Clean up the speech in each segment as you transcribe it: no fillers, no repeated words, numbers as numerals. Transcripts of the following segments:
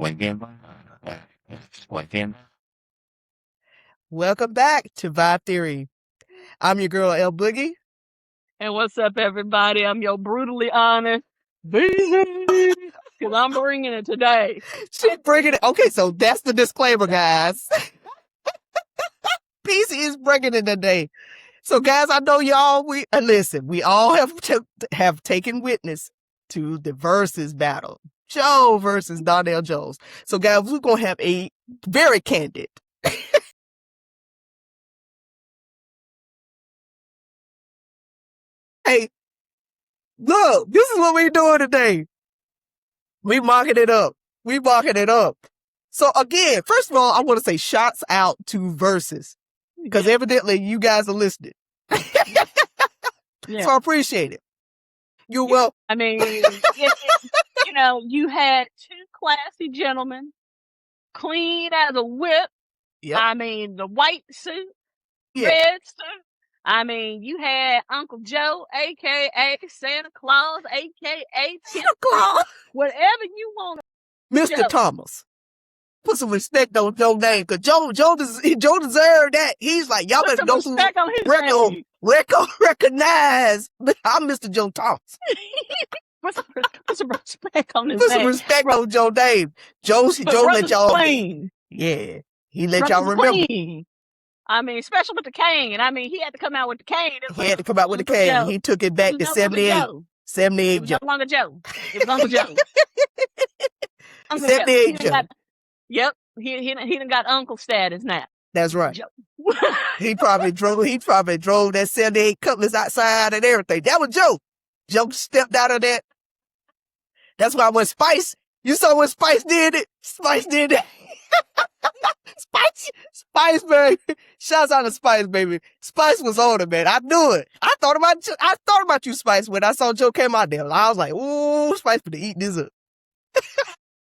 Welcome back to Vibe Theory. I'm your girl, L Boogie. And what's up, everybody? I'm your brutally honest Beeze. Because I'm bringing it today. She's bringing it. Okay, so that's the disclaimer, guys. Beeze is bringing it today. So, guys, I know y'all. Listen. We all have taken witness to the Verzuz battle, Joe versus Donnell Jones. So, guys, we're gonna have a very candid. Hey, look, this is what we're doing today. We marking it up. So again, first of all, I want to say shouts out to Verzuz because evidently you guys are listening. So I appreciate it. You're welcome. I mean, you had two classy gentlemen, clean as a whip. Yep. I mean, the white suit, red suit. I mean, you had Uncle Joe, a.k.a. Santa Claus, a.k.a. Santa Claus. Whatever you want. Mr. Thomas. Put some respect on Joe's name, because Joe deserved that. He's like, y'all better go through recognize I'm Mr. Joe Thomas. Put some respect on his name. Put some respect on Joe's name. Joe let y'all. Yeah. He let y'all remember. Clean. I mean, especially with the cane. I mean, he had to come out with the cane. He had to come out with the cane. He took it back to 78. 78 Joe. It was no longer Joe. It was Uncle Joe. 78 Joe. Yep. He done got uncle status now. That's right. he probably drove that 78 Cutlass outside and everything. That was Joe. Joe stepped out of that. That's why when Spice, you saw when Spice did it. Spice did it. Spice, baby. Shouts out to Spice, baby. Spice was on it, man. I knew it. I thought about you, Spice, when I saw Joe came out there. I was like, ooh, Spice for to eat this up.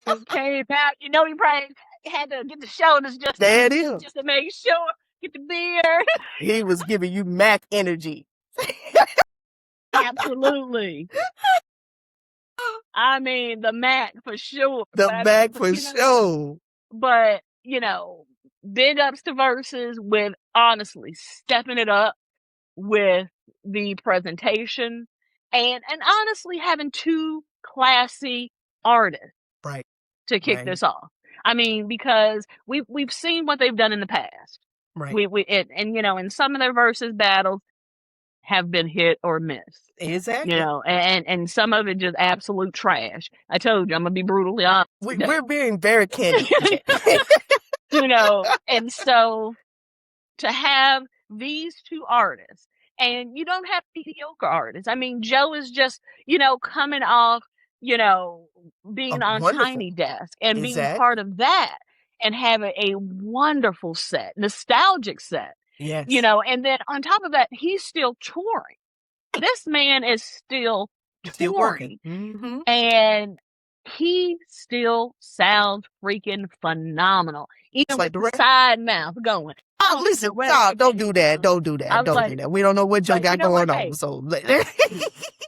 Okay, pal. You know he probably had to get the shoulders just to make sure. Get the beard. He was giving you Mac energy. Absolutely. I mean, the Mac for sure. Mac for sure. But, big ups to Verzuz with honestly stepping it up with the presentation and honestly having two classy artists to kick this off. I mean, because we've seen what they've done in the past. Right. And some of their Verzuz battles have been hit or miss. Exactly. And some of it just absolute trash. I told you, I'm gonna be brutally honest. We're being very candid. And so to have these two artists, and you don't have mediocre artists. I mean, Joe is just, coming off, being on Tiny Desk and being part of that and having a wonderful set, nostalgic set. Yes. And then on top of that, he's still touring. This man is still working. Mm-hmm. And he still sounds freaking phenomenal. Even like with the side mouth going. Oh, listen, don't do that. Don't do that. We don't know what Joe got going on. So,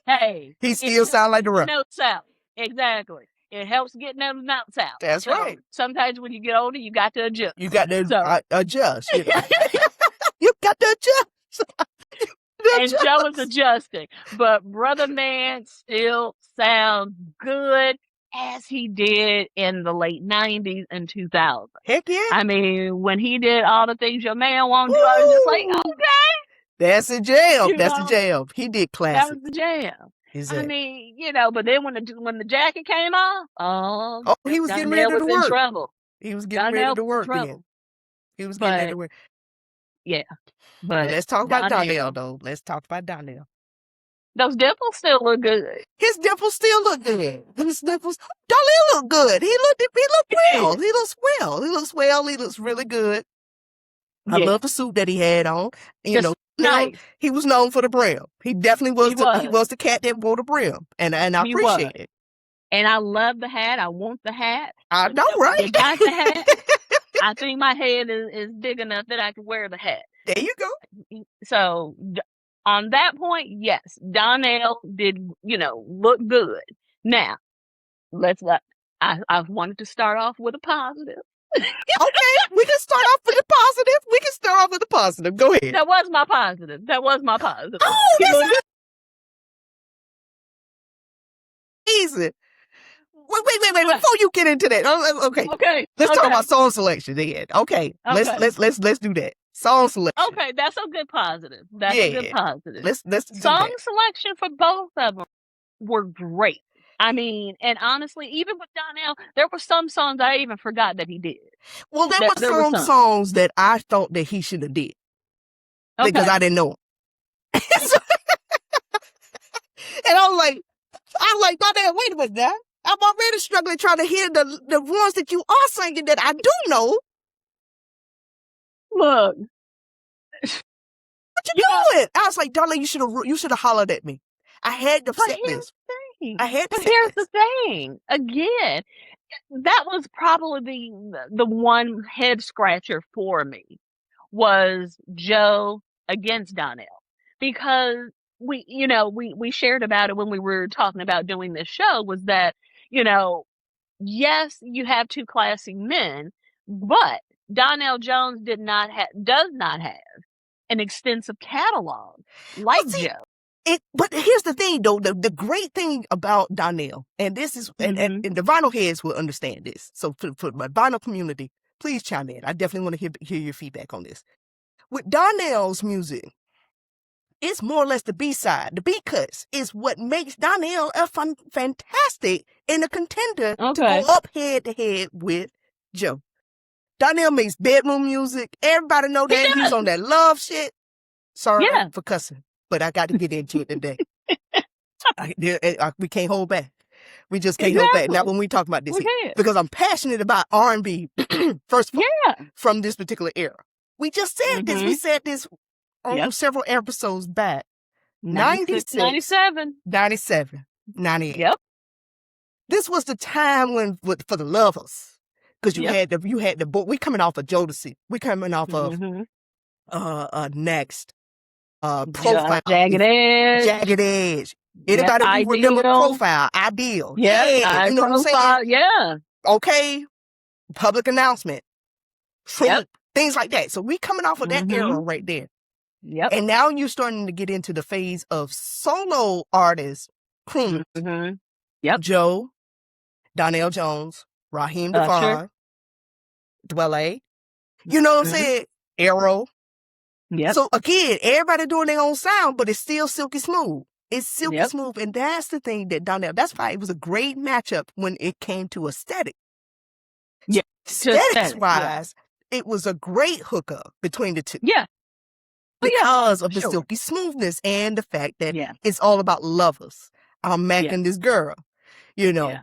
hey, he still sounds like the rep. Notes out. Exactly. It helps getting those notes out. That's right. Sometimes when you get older, you got to adjust. You got to adjust. You got to adjust. And Joe is adjusting. But Brother Man still sounds good as he did in the late 90s and 2000s. Heck yeah. I mean, when he did All the Things Your Man Won't Do, I was just like, okay. That's a jam. That's a jam. He did classic. That was the jam. Exactly. I mean, but then when the jacket came off, he was getting ready to work. Trouble. He was getting ready to work again. He was getting ready to work. Yeah. But let's talk about Donnell, though. Let's talk about Donnell. Those dimples still look good. His dimples still look good. His dimples. Donnell look good. He looked well. He looks well. He looks well. He looks really good. I love the suit that he had on. Nice. He was known for the brim. He definitely was. He was the cat that wore the brim, and I appreciate it. And I love the hat. I want the hat. I know, right? I got the hat. I think my head is big enough that I can wear the hat. There you go. So on that point, yes, Donnell did, look good. Now, I wanted to start off with a positive. Okay, we can start off with a positive. Go ahead. That was my positive. Oh, that's easy. Wait. Before you get into that, okay. Okay. Let's talk about song selection then. Okay. Let's do that. Song selection. Okay, that's a good positive. A good positive. Let's song selection for both of them were great. I mean, and honestly, even with Donnell, there were some songs I even forgot that he did. Well, there were some songs that I thought that he should have did. Okay. Because I didn't know him. And I was like, Donnell, wait a minute now. I'm already struggling trying to hear the ones that you are singing that I do know. Look. What you doing? I was like, darling, you should have hollered at me. I had the set list. Here's the thing. Again, that was probably the one head scratcher for me was Joe against Donnell. Because we shared about it when we were talking about doing this show was that, yes, you have two classy men, but Donnell Jones does not have an extensive catalog like Joe. But here's the thing, though. The great thing about Donnell, and this is, and the vinyl heads will understand this. So for my vinyl community, please chime in. I definitely want to hear your feedback on this. With Donnell's music, it's more or less the B-side. The B-cuts is what makes Donnell a fantastic and a contender to go up head-to-head with Joe. Donnell makes bedroom music. Everybody know that. He's on that love shit. Sorry for cussing, but I got to get into it today. We can't hold back. We just can't hold back. Not when we talk about this here. Because I'm passionate about R&B, first of all, from this particular era. We just said this. We said this on several episodes back. 96, 97, 97, 98. Yep. This was the time for the lovers. Because you had the boy. We coming off of Jodeci. We coming off of Next. Profile. Jagged Edge. Anybody remember Profile? Ideal. Yeah. You know what I'm saying? Yeah. Okay. Public Announcement. Truth. Things like that. So we coming off of that era right there. Yep. And now you're starting to get into the phase of solo artists. Yep. Joe, Donnell Jones, Raheem DeVaughn, Dwelle. You know what I'm saying? Arrow. Yep. So again, everybody doing their own sound, but it's still silky smooth. It's silky smooth. And that's the thing that Donnell, that's why it was a great matchup when it came to aesthetic. Yeah. Aesthetics wise, it was a great hookup between the two. Yeah. Because of the silky smoothness and the fact that it's all about lovers. I'm macking this girl, Yeah.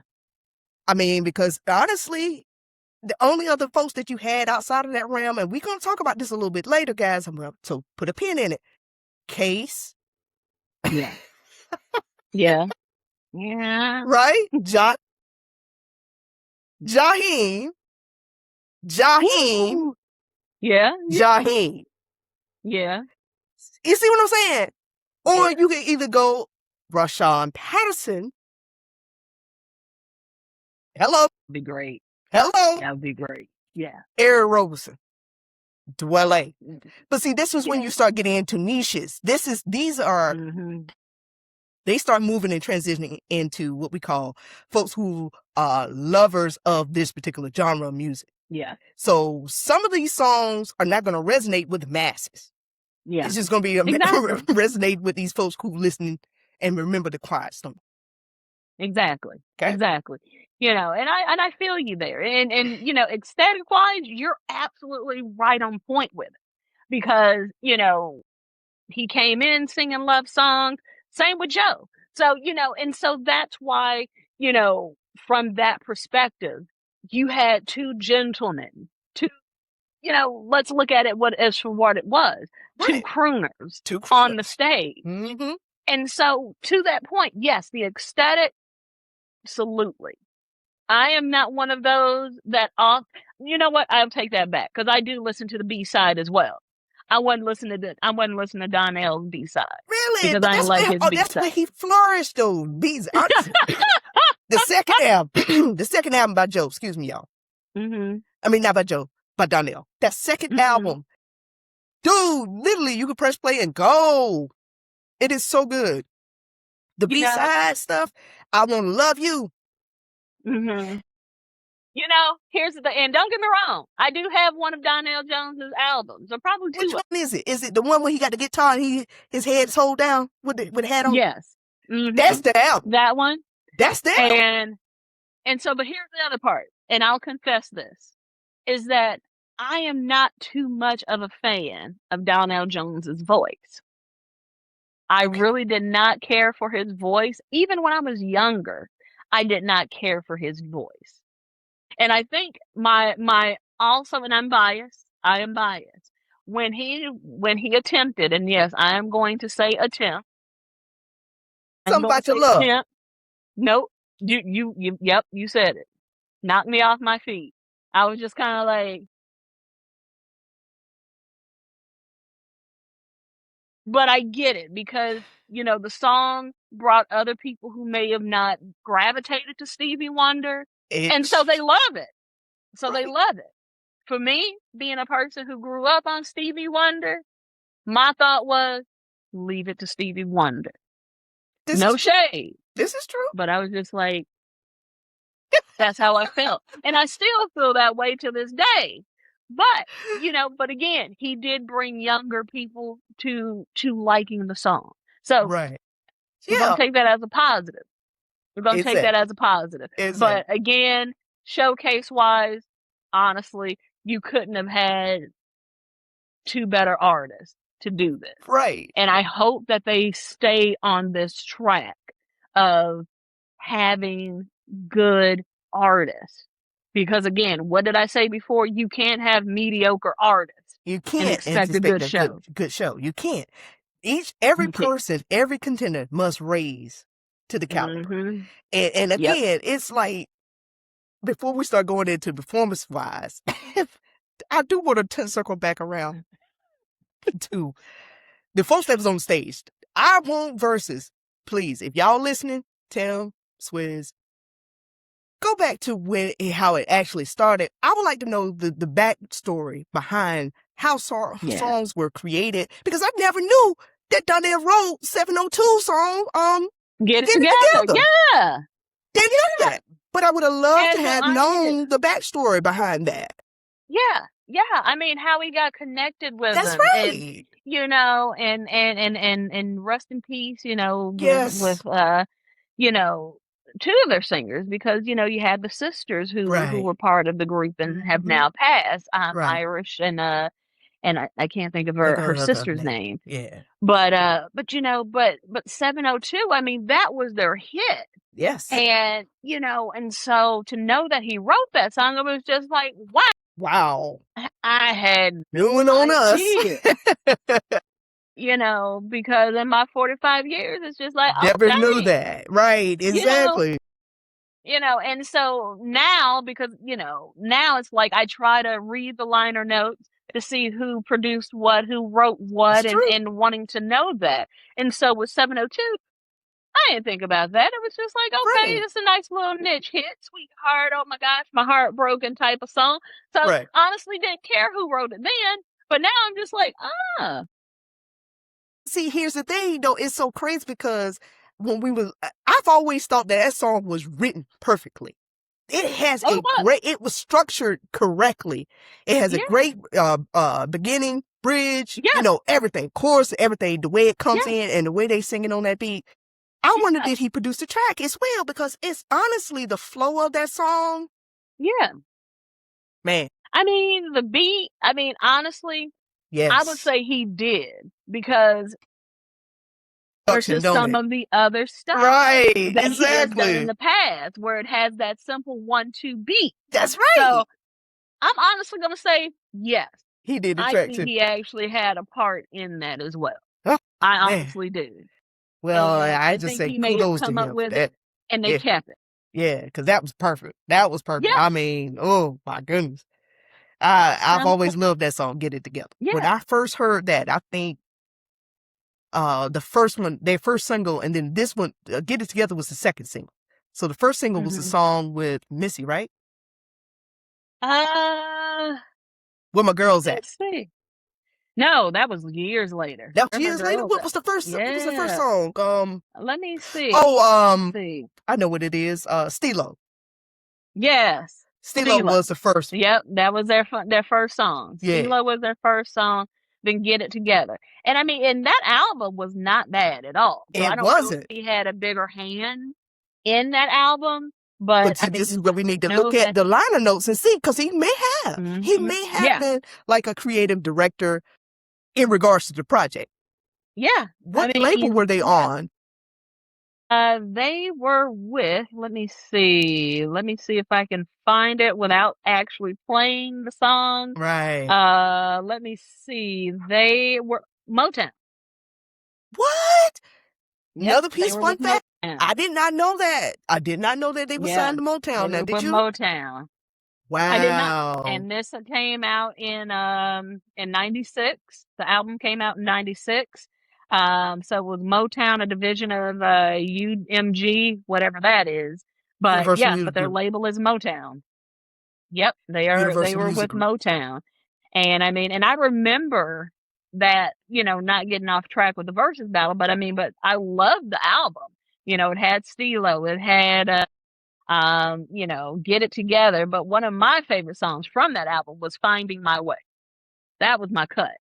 I mean, because honestly, the only other folks that you had outside of that realm, and we're going to talk about this a little bit later, guys. So put a pin in it. Case. Yeah. Yeah. Right? Jaheim. Yeah. Jaheim. Yeah. You see what I'm saying? Or you can either go Rashawn Patterson. Hello. Be great. Hello. That would be great. Yeah. Eric Roberson. Dwelle. But see, this is when you start getting into niches. These are they start moving and transitioning into what we call folks who are lovers of this particular genre of music. Yeah. So some of these songs are not going to resonate with the masses. Yeah. It's just going to be resonate with these folks who listen and remember the quiet stuff. Exactly. Okay. Exactly. And I feel you there. And aesthetic wise, you're absolutely right on point with it. Because, he came in singing love songs. Same with Joe. So, and so that's why, from that perspective, you had two gentlemen, let's look at it as for what it was. Right. Two crooners on the stage. Mm-hmm. And so to that point, yes, the aesthetic, absolutely. I am not one of those that you know what? I'll take that back because I do listen to the B-side as well. I wasn't listening to Donnell's B-side. Really? Because I like his B-side. That's where he flourished though. Beeze. The second album, the second album by Joe, excuse me, y'all. Mm-hmm. I mean, not by Joe, by Donnell. That second album, dude, literally, you could press play and go. It is so good. The B-side stuff, I Want to Love You. Mm-hmm. You know, here's the, and don't get me wrong, I do have one of Donnell Jones's albums, or probably two. Which one is it? Is it the one where he got the guitar and his head's hold down with the hat on? Yes. Mm-hmm. That's the album. That one. That's the album. And so, but here's the other part, and I'll confess this, is that I am not too much of a fan of Donnell Jones's voice. I really did not care for his voice. Even when I was younger, I did not care for his voice. And I think my also, and I'm biased, I am biased. When he attempted, and yes, I am going to say attempt. Something About Your Love. Attempt. Nope. Yep, you said it. Knocked me off my feet. I was just kind of like, but I get it because, you know, the song brought other people who may have not gravitated to Stevie Wonder. And so they love it. They love it. For me, being a person who grew up on Stevie Wonder, my thought was, leave it to Stevie Wonder. No shade. This is true. But I was just like, that's how I felt. And I still feel that way to this day. But, you know, but again, he did bring younger people to liking the song. So right. We're going to take that as a positive. Exactly. But again, showcase-wise, honestly, you couldn't have had two better artists to do this. Right. And I hope that they stay on this track of having good artists. Because again, what did I say before? You can't have mediocre artists. You can't expect a good show. Good show. You can't. Every person, every contender must raise to the caliber. Mm-hmm. And again, it's like, before we start going into performance-wise, I do want to circle back around to the folks that was on stage. I want Verzuz. Please, if y'all listening, tell Swizz, go back to how it actually started. I would like to know the backstory behind how songs were created, because I never knew that Donnell wrote 702 song. Get it together. Yeah. Didn't know that. But I would have loved to have known the backstory behind that. Yeah. Yeah. I mean, how he got connected with That's them. right. And, you know, and rest in peace, you know, with you know, two of their singers, because, you know, you had the sisters who were part of the group and have now passed. Irish and I can't think of her sister's name. Yeah. But you know, but 702, I mean, that was their hit. Yes. And, you know, and so to know that he wrote that song, it was just like, wow. Wow. I had no one on us. You know, because in my 45 years, it's just like, never knew that. Right. Exactly. You know, and so now, because, you know, now it's like I try to read the liner notes to see who produced what, who wrote what, and wanting to know that. And so with 702, I didn't think about that. It was just like, okay, it's a nice little niche hit, sweetheart, oh my gosh, my heart broken type of song. So honestly didn't care who wrote it then, but now I'm just like, See, here's the thing, though. It's so crazy because I've always thought that song was written perfectly. It has it was structured correctly. It has a great beginning, bridge, you know, everything, chorus, everything, the way it comes in and the way they sing it on that beat. I wonder did he produce the track as well, because it's honestly the flow of that song. Yeah. Man. I mean, the beat, I mean, honestly, I would say he did, because versus some of the other stuff that he has done in the past, where it has that simple 1-2 beat. That's right. So I'm honestly going to say yes. He did the track I think too. he actually had a part in that as well. Oh, I honestly do. Well, I just say kudos to him for that. And they kept it. Yeah, because that was perfect. That was perfect. Yeah. I mean, oh my goodness. I've always loved that song, Get It Together. Yeah. When I first heard that, I think the first one, their first single, and then this one, Get It Together, was the second single. So the first single was a song with Missy, right? Where My Girls At? Let's see. No, that was years later. That was Where My years later. Girls What At? was the first? What was the first Yeah. song? Let me see. Oh, Let's see. I know what it is. Stilo. Yes. Stilo was the first. Yep, that was their first song. Yeah. Stilo was their first song. Then Get It Together. And I mean, and that album was not bad at all. So I don't know if he had a bigger hand in that album. But see, this is where we need to look at the liner notes and see, because he may have. He may have been like a creative director in regards to the project. Yeah. What label were they on? They were with, let me see if I can find it without actually playing the song. Right. Let me see. They were Motown. What? Yep, Another piece, fun fact. I did not know that. I did not know that they were signed to Motown. Now, did you? Motown. Wow. I did not. And this came out in 96. The album came out in 96. So it was Motown, a division of UMG, whatever that is. But but their label is Motown. Yep, they were with Motown. And I mean, and I remember that, not getting off track with the Verzuz battle, but I loved the album. It had Stilo, it had Get It Together. But one of my favorite songs from that album was Finding My Way. That was my cut.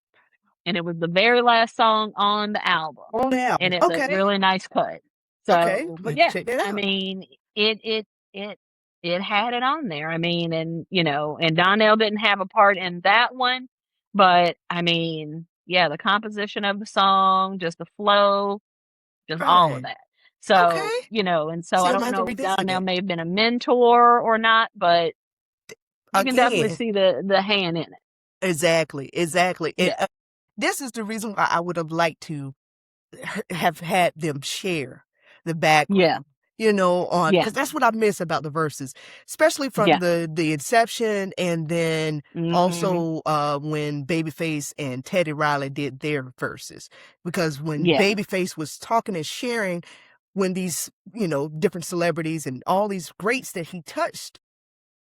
And it was the very last song on the album. And it's a really nice cut. So, but yeah, I mean, it had it on there. I mean, and, and Donnell didn't have a part in that one, but I mean, yeah, the composition of the song, just the flow, just all of that. So, and so I don't know if Donnell may have been a mentor or not, but you can definitely see the hand in it. Exactly. Yeah. And this is the reason why I would have liked to have had them share the background. Because that's what I miss about the Verzuz, especially from the inception, and then also when Babyface and Teddy Riley did their Verzuz. Because when Babyface was talking and sharing, when these, different celebrities and all these greats that he touched,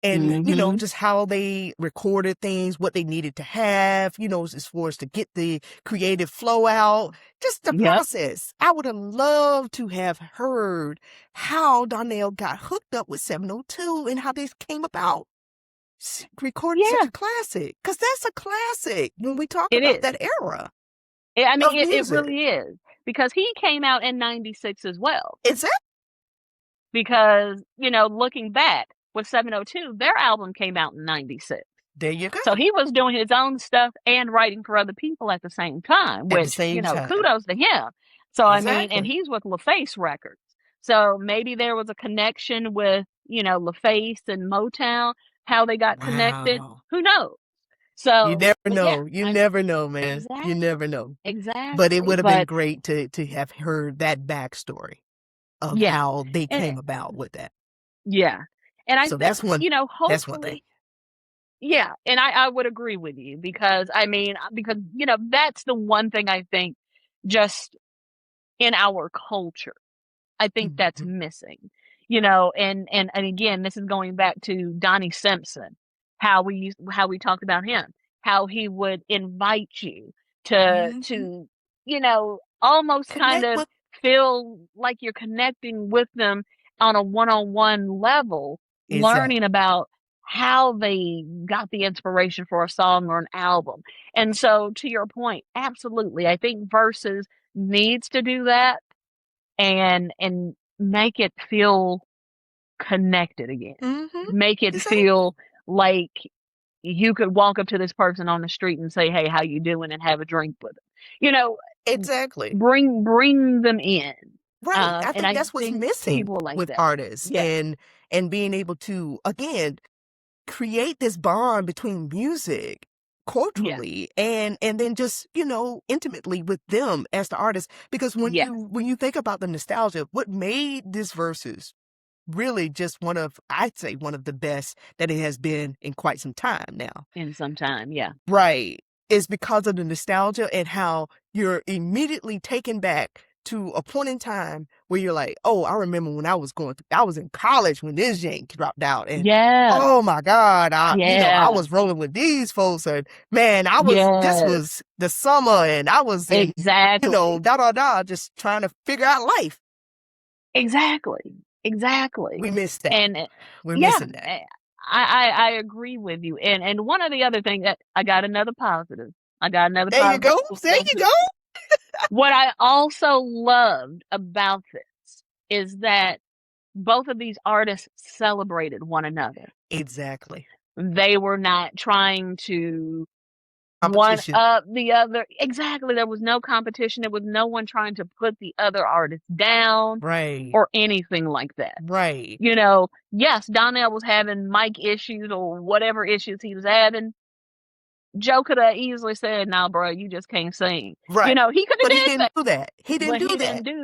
and, just how they recorded things, what they needed to have, as far as to get the creative flow out, just the process. I would have loved to have heard how Donnell got hooked up with 702 and how this came about. Recording such a classic. Because that's a classic when we talk about that era. It really is. Because he came out in 96 as well. Exactly. Because, looking back, with 702, their album came out in 96. There you go. So he was doing his own stuff and writing for other people at the same time, which, kudos to him. So, I mean, and he's with LaFace Records. So maybe there was a connection with, LaFace and Motown, how they got connected. Who knows? So you never know. You never know, man. Exactly. You never know. Exactly. But it would have been great to have heard that backstory of how they came about with that. Yeah. And I so think, that's one, hopefully, that's one thing. Yeah. And I would agree with you because that's the one thing I think just in our culture, I think that's missing, and again, this is going back to Donnie Simpson, how we talked about him, how he would invite you to, almost kind of feel like you're connecting with them on a one-on-one level. Learning about how they got the inspiration for a song or an album. And so to your point, absolutely. I think Verzuz needs to do that and make it feel connected again. Make it feel like you could walk up to this person on the street and say, "Hey, how you doing?" and have a drink with them. Exactly. Bring them in. Right. I think that's what's missing with artists and being able to, again, create this bond between music culturally and then just, intimately with them as the artist. Because when you think about the nostalgia, what made this Verzuz really just I'd say one of the best that it has been in quite some time now. In some time, yeah. Right. Is because of the nostalgia and how you're immediately taken back to a point in time where you're like, oh, I remember when I was in college when this yank dropped out, and oh my God, I was rolling with these folks, and man, this was the summer, and I was in, just trying to figure out life. Exactly. We missed that. And we're missing that. I agree with you. And one of the other things that I got another positive. There you go. What I also loved about this is that both of these artists celebrated one another. Exactly. They were not trying to one up the other. Exactly. There was no competition. There was no one trying to put the other artist down. Right. Or anything like that. Right. Yes, Donnell was having mic issues or whatever issues he was having. Joe could have easily said, "Nah, bro, you just can't sing." Right. He could have did that. He didn't do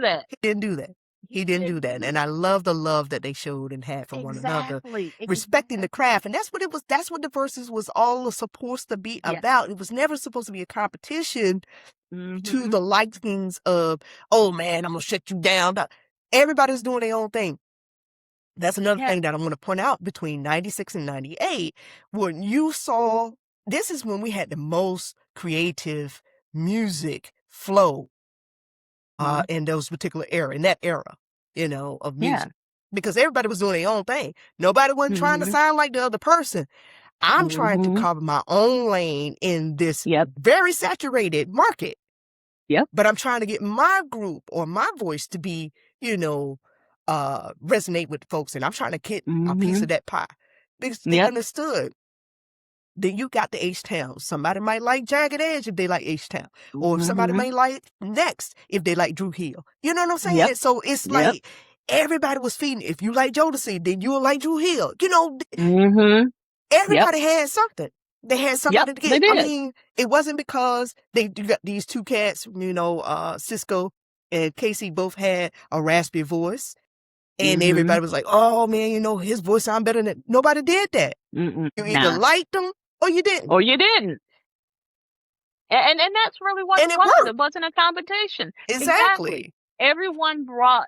that. He didn't do that. And I love the love that they showed and had for one another, respecting the craft. And that's what the Verzuz was all supposed to be about. It was never supposed to be a competition to the likings of, oh man, I'm gonna shut you down. Everybody's doing their own thing. That's another thing that I want to point out. Between 96 and 98, when you saw, this is when we had the most creative music flow in those particular era, in that era, of music. Because everybody was doing their own thing. Nobody wasn't trying to sound like the other person. I'm trying to carve my own lane in this very saturated market. But I'm trying to get my group or my voice to be, resonate with folks. And I'm trying to get a piece of that pie. Because they understood that you got the H-Town. Somebody might like Jagged Edge if they like H-Town. Or somebody might like Next if they like Drew Hill. You know what I'm saying? So it's like everybody was feeding. If you like Jodeci, then you'll like Drew Hill. Everybody had something. They had something to get. I mean, it wasn't because they got these two cats, Cisco and Casey both had a raspy voice. And everybody was like, oh man, his voice sounds better than. Nobody did that. You either liked them or you didn't. And that's really what it was. It wasn't a competition. Exactly. Everyone brought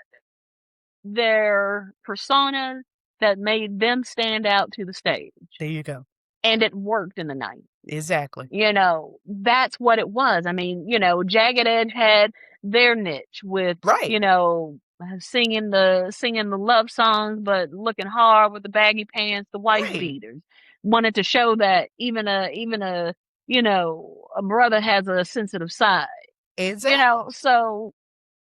their personas that made them stand out to the stage. There you go. And it worked in the night. Exactly. That's what it was. I mean, Jagged Edge had their niche with, singing the love songs, but looking hard with the baggy pants, the white beaters. Wanted to show that even a brother has a sensitive side. Exactly. So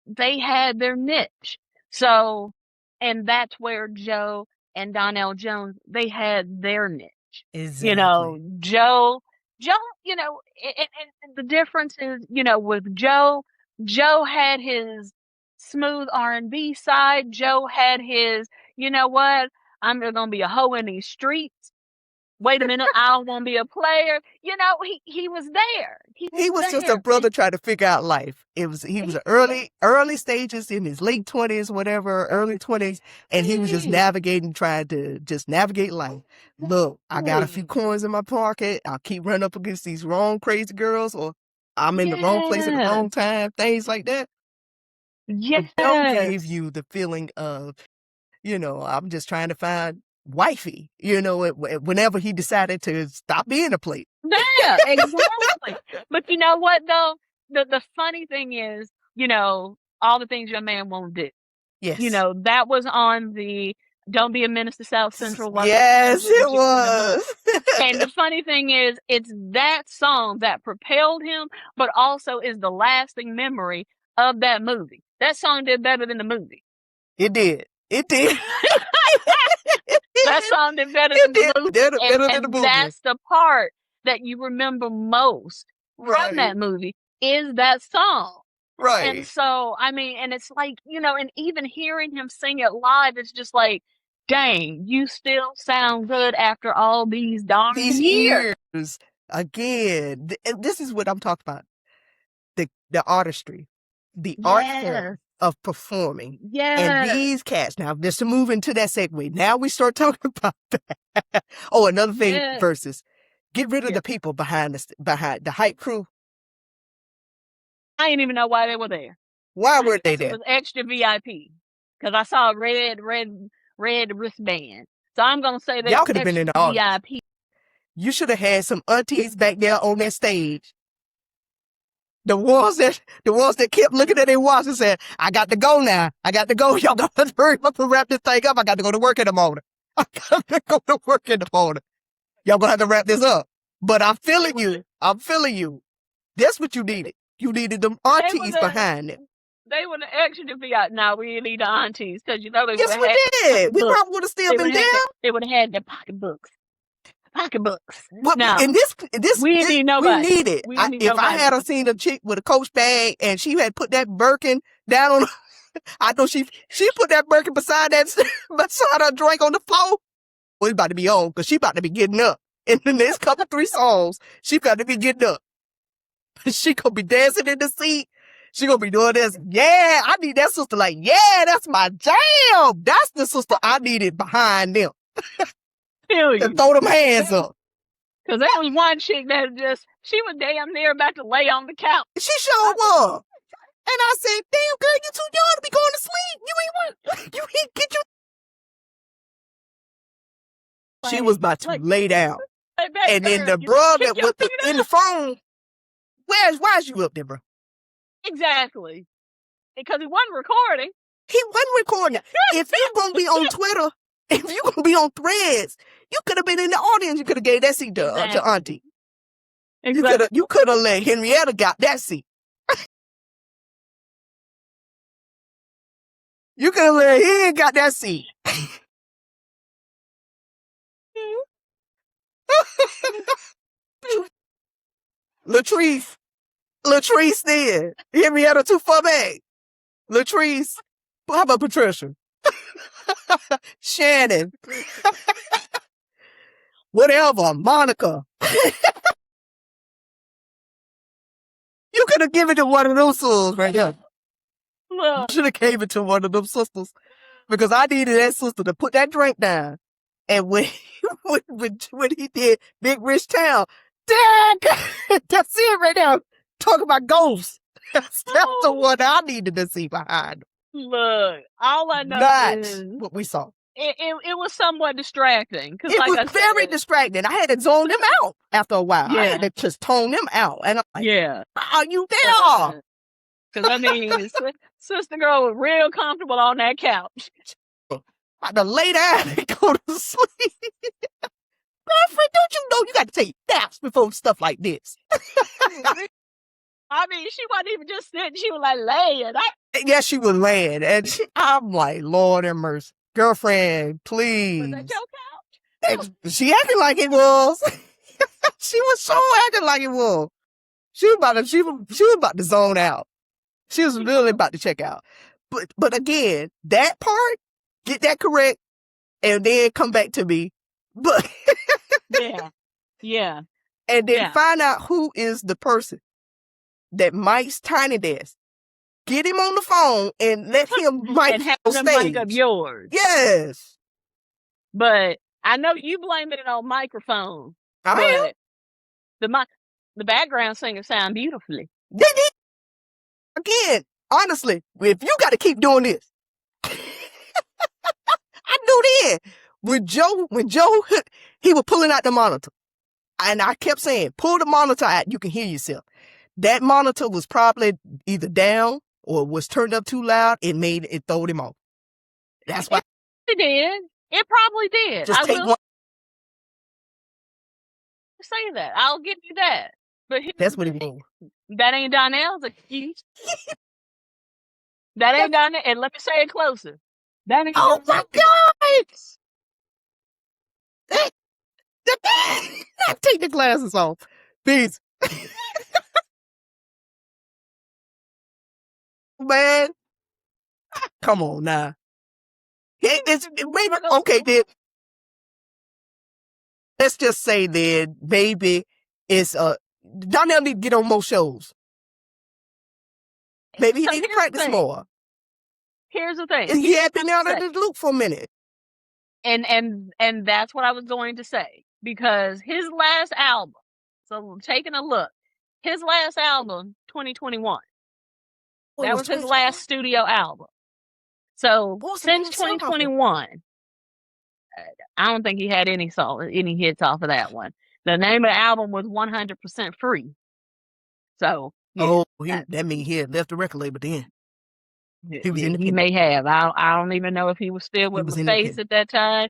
they had their niche. So, and that's where Joe and Donnell Jones, they had their niche. Exactly. Joe, and the difference is, with Joe had his smooth R&B side. Joe had his, I'm just gonna be a hoe in these streets. Wait a minute, I don't want to be a player. He was there. He was just a brother trying to figure out life. He was early stages in his late 20s, whatever, early 20s, and he was just trying to just navigate life. Look, I got a few coins in my pocket. I'll keep running up against these wrong crazy girls, or I'm in the wrong place at the wrong time, things like that. Yes. Don't give you the feeling of, I'm just trying to find wifey, whenever he decided to stop being a player. Yeah, exactly. But you know what though? The funny thing is, all the things your man won't do. Yes. That was on the Don't Be a Menace to South Central. Yes, it was. And the funny thing is, it's that song that propelled him, but also is the lasting memory of that movie. That song did better than the movie. It did. That song did better than the movie. And that's the part that you remember most from that movie is that song. Right. And so, I mean, and it's like, and even hearing him sing it live, it's just like, dang, you still sound good after all these darn years. Again, this is what I'm talking about. The artistry, the art form of performing. And these cats, now just to move into that segue, now we start talking about that. Oh, another thing, Verzuz. Get rid of the people behind the hype crew. I didn't even know why they were there. Why were they It there? was extra VIP because I saw a red wristband. So I'm gonna say they Y'all were could have been in the extra audience. VIP. You should have had some aunties back there on that stage. The ones that kept looking at their watch and said, I got to go now. I got to go. Y'all got to hurry up and wrap this thing up. I got to go to work in the morning. I got to go to work in the morning. Y'all gonna have to wrap this up. But I'm feeling you. That's what you needed. You needed them aunties behind it. They would have extra VIP. Now we need the aunties because you know they would Yes, have we had. did. We probably would have still been there. They would have had their pocketbooks. But now, in this, we didn't need nobody. We need it. If I had seen a chick with a Coach bag and she had put that Birkin down on, I know she put that Birkin beside her drink on the floor. Well, it's about to be on because she about to be getting up. In the next couple 3 songs, she got to be getting up. She gonna be dancing in the seat. She gonna be doing this. Yeah, I need that sister. Like, yeah, that's my jam. That's the sister I needed behind them. To throw them hands up. Because there was one chick that she was damn near about to lay on the couch. She sure was. And I said, damn, girl, you too young to be going to sleep. You ain't get your... She was about to lay down. And then the brother was in the phone. Why's you up there, bro? Exactly. Because he wasn't recording. He wasn't recording. If you're going to be on Twitter, if you're going to be on Threads, you could have been in the audience. You could have gave that seat to Auntie. Exactly. You could have let Henrietta got that seat. You could have let him got that seat. Latrice did. Henrietta too far back. Latrice. How about Patricia? Shannon. Whatever. Monica. You could have given it to one of those sisters right here. You should have gave it to one of them sisters. Because I needed that sister to put that drink down. And when he did Big Rich Town, dang, that's it right now. Talking about ghosts. That's the one I needed to see behind. Look, all I know is what we saw. It was somewhat distracting. It was very distracting. I had to zone them out after a while. Yeah. I had to just tone them out. And I'm like, yeah, are you there? Because I mean, Sister Girl was real comfortable on that couch. About to lay down and go to sleep. Girlfriend, don't you know you got to take naps before stuff like this? I mean, she wasn't even just sitting. She was like laying. Yes, she was laying. And I'm like, Lord have mercy. Girlfriend, please. Was that your couch? She acted like it was. She was so acting like it was. She was about to zone out. She was really about to check out. But again, that part, get that correct, and then come back to me. But yeah. And then find out who is the person that Mike's Tiny Desk. Get him on the phone and let him mic and have on the stage. mic of yours. Yes. But I know you blame it on microphone. I am. The background singer sound beautifully. Again, honestly, if you got to keep doing this, I knew then. When Joe, he was pulling out the monitor. And I kept saying, pull the monitor out, you can hear yourself. That monitor was probably either down or was turned up too loud. It throwed him off. That's why. It did. It probably did. Just take one. Say that. I'll give you that. But that's what it means. That ain't Donnell's excuse. That ain't Donnell. And let me say it closer. That ain't. Oh my God! Take the glasses off. Beeze. Man. Come on now. Okay, then. Let's just say then, maybe it's Donnell need to get on more shows. Maybe he need to practice more. Here's the thing. He had been out of the loop for a minute. And that's what I was going to say. Because his last album, so taking a look, his last album, 2021, Oh, it That was was his 2021? last studio album. So What was the since name of the song off of it? 2021, I don't think he had any hits off of that one. The name of the album was 100% Free. So yeah, Oh, that means he had left the record label then. He was he independent. may have. I don't even know if he was still He with was LaFace independent. at that time.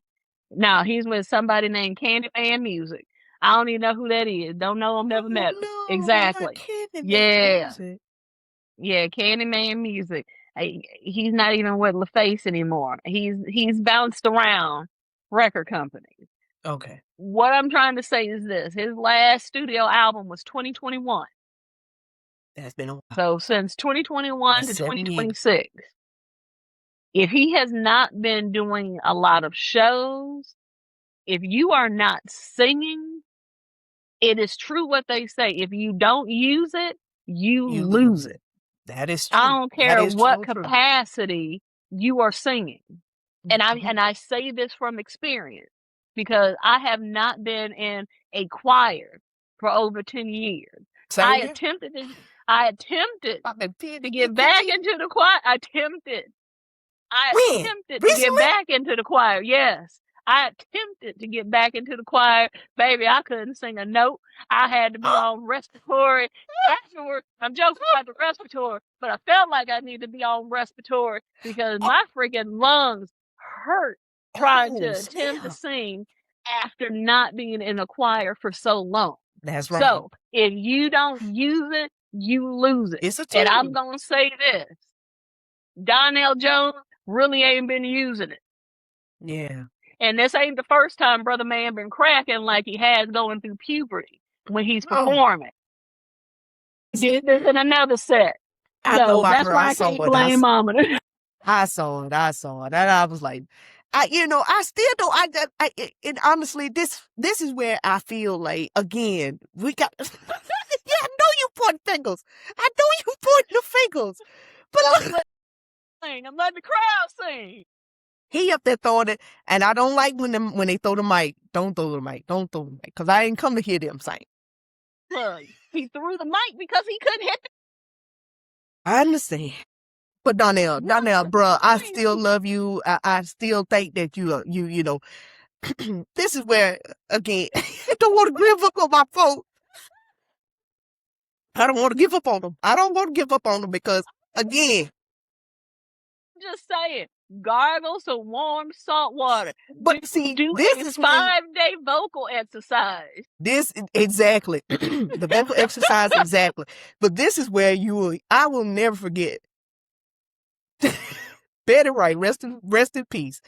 No, he's with somebody named Candyman Music. I don't even know who that is. Don't know him, never met him. No, Exactly. Candyman Yeah. Music. Yeah, Candyman Music. He's not even with LaFace anymore. He's bounced around record companies. Okay. What I'm trying to say is this: his last studio album was 2021. That's been a while. So since 2021 That's to 7 years. 2026, if he has not been doing a lot of shows, if you are not singing, it is true what they say. If you don't use it, you lose it. That is I true. don't That care is what true. capacity you are singing. And I say this from experience because I have not been in a choir for over 10 years. I attempted to get back into the choir. I attempted to get back into the choir. Yes. I attempted to get back into the choir. Baby, I couldn't sing a note. I had to be on respiratory. Afterwards, I'm joking about the respiratory, but I felt like I needed to be on respiratory because my freaking lungs hurt trying to attempt to sing after not being in a choir for so long. That's right. So if you don't use it, you lose it. It's a tool. And I'm going to say this. Donnell Jones really ain't been using it. Yeah. And this ain't the first time Brother Man been cracking like he has going through puberty when he's performing. Did this in another set. So that's why I can't blame Mama. I saw it. And I was like, I still don't. And honestly, this is where I feel like, again, we got. Yeah, I know you point fingers. I know you point the fingers. But I'm letting the crowd sing. He up there throwing it, and I don't like when they throw the mic. Don't throw the mic. Because I ain't come to hear them sing. Look, he threw the mic because he couldn't hit it. I understand. But Donnell, bruh, I still love you. I still think that you know, this is where, again, I don't want to give up on my folks. I don't want to give up on them. Because, again. Just saying, gargle some warm salt water. But see, this is 5-day vocal exercise. Exactly. The vocal exercise, exactly. But this is where I will never forget. Betty Wright, rest in peace.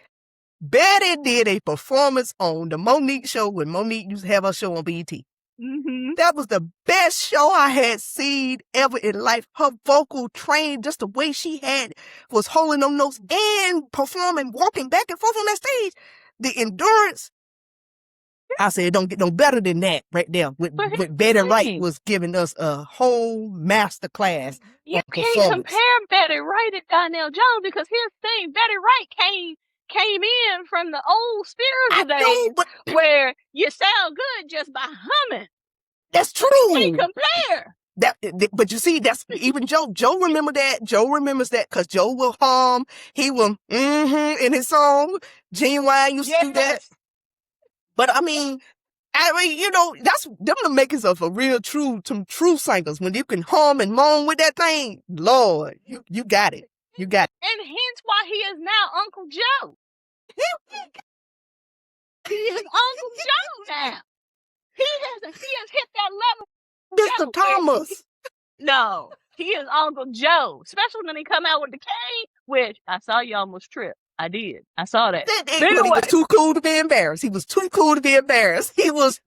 Betty did a performance on the Monique show when Monique used to have her show on BET. Mm-hmm. That was the best show I had seen ever in life. Her vocal train, just the way she was holding them notes and performing, walking back and forth on that stage. The endurance. I said, it don't get no better than that right there. With Betty Wright was giving us a whole master class. You can't compare Betty Wright and Donnell Jones because here's the thing, Betty Wright came in from the old spiritual days where you sound good just by humming. That's true. You can't compare. But you see, that's even Joe. Joe remember that. Joe remembers that because Joe will hum. He will in his song. Genuine used to do that. But I mean, that's them the makers of a real true singers. When you can hum and moan with that thing, Lord, you got it. You got it. And hence why he is now Uncle Joe. He is Uncle Joe now. He has hit that level. Mr. Thomas. No, he is Uncle Joe. Especially when he come out with the cane, which I saw you almost trip. I did. I saw that. He was too cool to be embarrassed. He was too cool to be embarrassed. He walked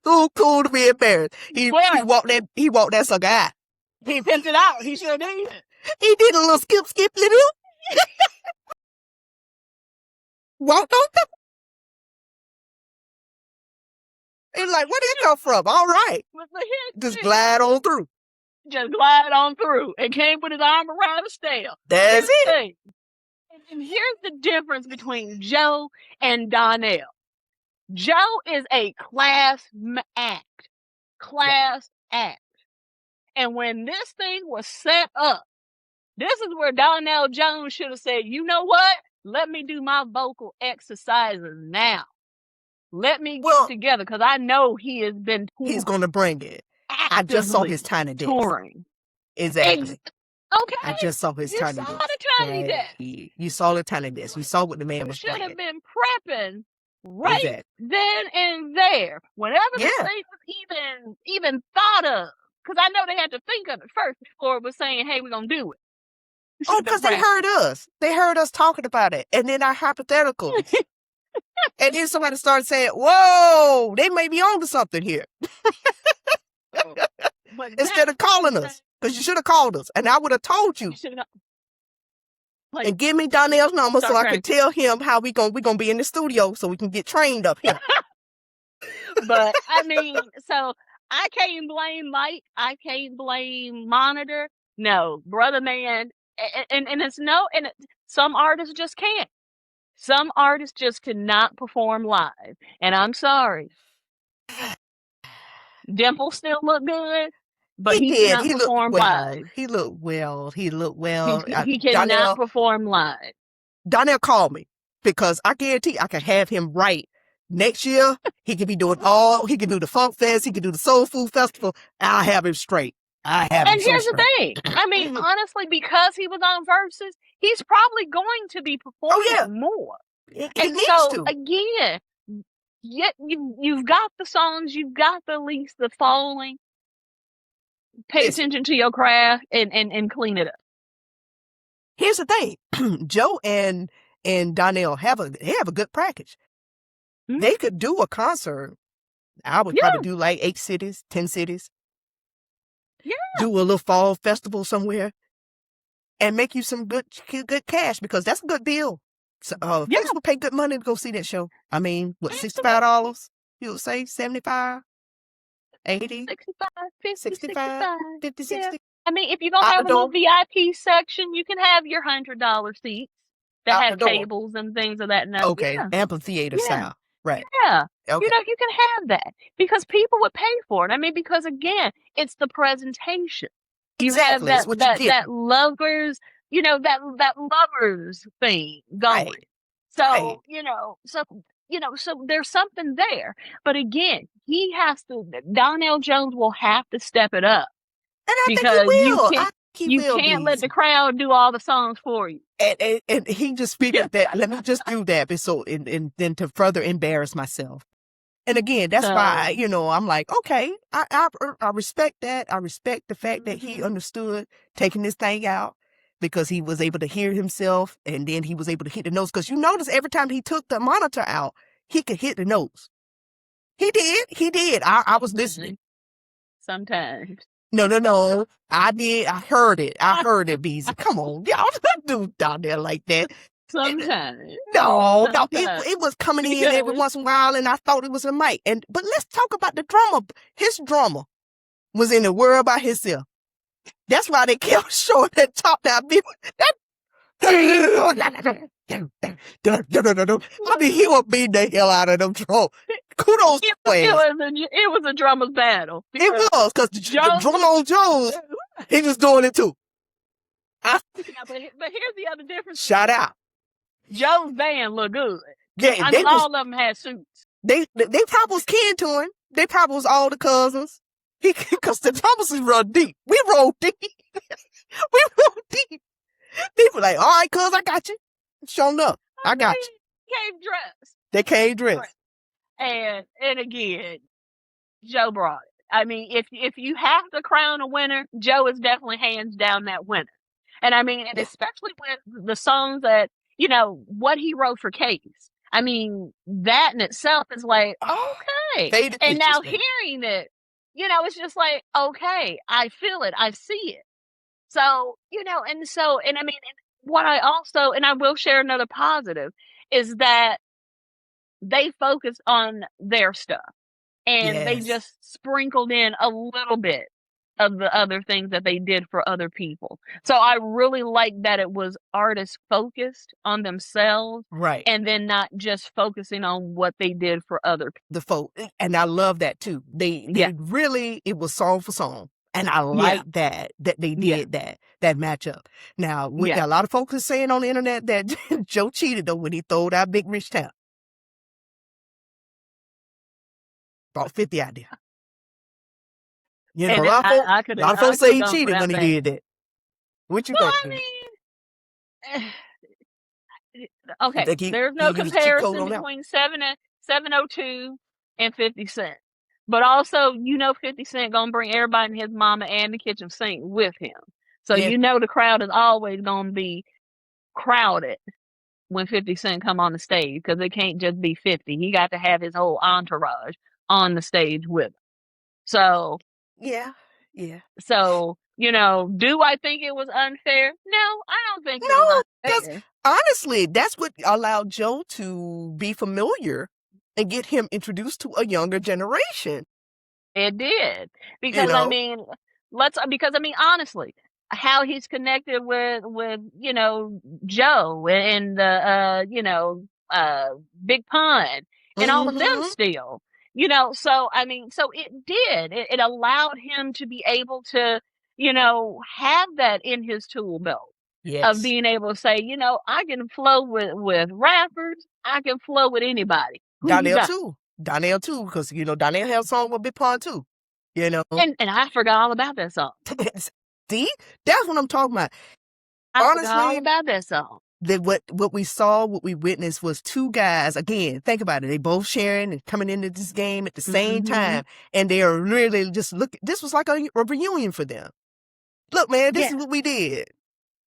that sucker out. He pimped it out. He sure did. He did a little skip, little. Walked on them. It's like, where did it come from? All right. Just glide on through. And came with his arm around the stale. That's it. And here's the difference between Joe and Donnell. Joe is a class act. And when this thing was set up, This is where Donnell Jones should have said, you know what? Let me do my vocal exercises now. Let me get together, because I know he has been touring. He's going to bring it. I just saw his Tiny Desk. Touring. Exactly. Okay. I just saw his Tiny Desk. You saw the Tiny Desk. You saw the Tiny Desk. You saw what the man was bringing. bringing. Should have been prepping right then and there. Whenever the thing was even thought of. Because I know they had to think of it first before it was saying, hey, we're going to do it. Oh, because they heard us. They heard us talking about it. And then our hypotheticals. And then somebody started saying, whoa, they may be on to something here. Instead of calling us. Because you should have called us. And I would have told you. And give me Donnell's number so I can tell him how we gonna be in the studio so we can get trained up here. But, I mean, so I can't blame Mike. I can't blame Monitor. No, brother man. And it's some artists just can't. Some artists just cannot perform live. And I'm sorry. Dimple still look good, but he cannot perform live. He looked well. He cannot perform live. Donnell called me because I guarantee I can have him right. Next year, he could be doing he could do the Funk Fest, he could do the Soul Food Festival. I'll have him straight. And here's the thing. I mean, honestly, because he was on Verzuz, he's probably going to be performing more. And so, again, you've got the songs, you've got the least, the following. Pay attention to your craft and clean it up. Here's the thing. Joe and Donnell have a good package. Mm-hmm. They could do a concert. I would probably do like 8 cities, 10 cities. Yeah. Do a little fall festival somewhere and make you some good cash, because that's a good deal. So, folks will pay good money to go see that show. I mean, what, $65? You would say 75, 80, 65, 50, 65, 50, 60. Yeah. I mean, if you're going to have a little VIP section, you can have your $100 seats that have tables and things of that nature. Okay, amphitheater style. Right. Yeah. Okay. You can have that because people would pay for it. I mean, because again, it's the presentation. You have that lovers, that lovers thing going. Right. So, so there's something there. But again, Donnell Jones will have to step it up. And I think he will. You can't let the crowd do all the songs for you. And he just figured that, let me just do that. And then to further embarrass myself. And again, that's why, I'm like, okay, I respect that. I respect the fact that he understood taking this thing out because he was able to hear himself and then he was able to hit the notes. Because you notice every time he took the monitor out, he could hit the notes. He did. I was listening. Sometimes. No. I did. I heard it, Beeze. Come on. Y'all don't do down there like that. Sometimes. No. It was coming in every once in a while, and I thought it was a mic. But let's talk about the drummer. His drummer was in the world by himself. That's why they kept showing that top down. I mean, he would beat the hell out of them drums. Kudos to him. It was a drummer's battle. It was, because the drummer on Jones, he was doing it too. But here's the other difference. Shout out. Joe's band looked good. Yeah, all of them had suits. They probably was kin to him. They probably was all the cousins. Because the Thomases run deep. We roll deep. People like, all right, cuz, I got you. Showing up. I got you. They came dressed. And again, Joe brought it. I mean, if you have to crown a winner, Joe is definitely hands down that winner. And I mean, and especially with the songs that, what he wrote for Case. I mean, that in itself is like, okay. And now hearing it, it's just like, okay, I feel it. I see it. So, and I mean, what I also, and I will share another positive, is that they focused on their stuff and they just sprinkled in a little bit of the other things that they did for other people. So I really like that it was artists focused on themselves. Right. And then not just focusing on what they did for other people. The folk. And I love that too. They really, it was song for song. And I like that they did that matchup. Now, a lot of folks are saying on the internet that Joe cheated though when he throwed out Big Rich Town. Brought 50 out there. You know, a lot of folks say he cheated when he did that. What you think? Okay, there's no comparison between 702 and 50 Cent. But also, 50 Cent gonna bring everybody and his mama and the kitchen sink with him. So the crowd is always gonna be crowded when 50 Cent come on the stage, because it can't just be 50. He got to have his whole entourage on the stage with him. So yeah. So, do I think it was unfair? No, I don't think it was unfair. Honestly, that's what allowed Joe to be familiar and get him introduced to a younger generation. It did. Because honestly, how he's connected with Joe and the Big Pun and all of them still. So it did. It allowed him to be able to, have that in his tool belt. Of being able to say, I can flow with rappers. I can flow with anybody. Donnell too, because Donnell had a song with Big Pun too. And I forgot all about that song. See, that's what I'm talking about. Honestly, forgot all about that song. What we saw, what we witnessed was two guys. Again, think about it. They both sharing and coming into this game at the same time, and they are really just this was like a reunion for them. Look, man, this is what we did.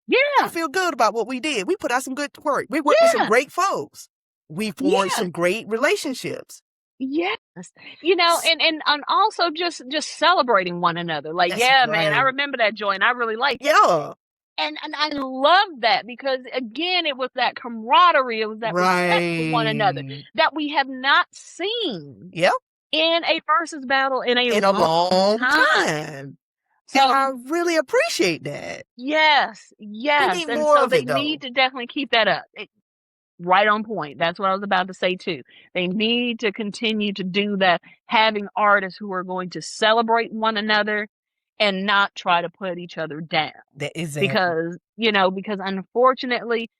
Yeah, I feel good about what we did. We put out some good work. We worked with some great folks. We formed some great relationships. Yes, and also just celebrating one another. Like, man, I remember that joint. I really liked it. Yeah. And I love that, because again, it was that camaraderie, it was that respect for one another that we have not seen in a versus battle in a long time. So I really appreciate that. Yes. We need and more so of they it, though. need to definitely keep that up. Right on point. That's what I was about to say too. They need to continue to do that, having artists who are going to celebrate one another and not try to put each other down. Because unfortunately,